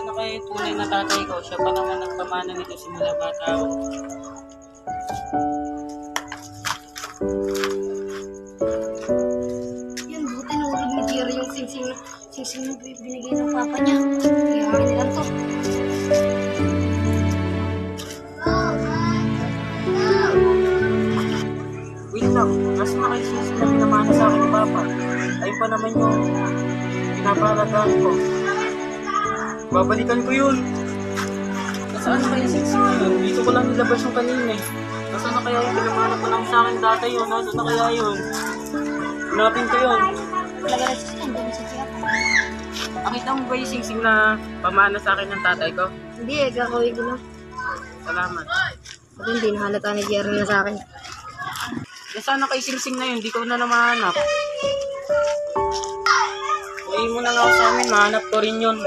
Nasaan na kayo tunay na tatay ko? Siya pa naman nagpamana nito simula bata ako. Yan, buti nahulog ni Jerry yung singsing na binigay ng papa niya. Kaya akin nilang to. Wait lang, nasa na kayo singsing na pinamana sa akin ni Papa? Ayun pa naman yung pinapalagaan ko. Babalikan ko yun. Nasaan na kayo singsing na yun? Dito ko lang nilabas yung kanina eh. Nasaan na kaya yung pinamana ko lang sa akin dati yun? Nasaan na kaya yun? Hanapin ko yun. Talaga na siya, hindi na siya. Nakita mo ba yung singsing na pamana sa akin ng tatay ko? Hindi eh, kakawin ko lang. Salamat. Ito hindi nahalata ni Jerry na sa akin. Nasaan na kayo singsing na yun? Di ko na mahanap. Uwi mo na nga ako sa amin, mahanap ko rin yun.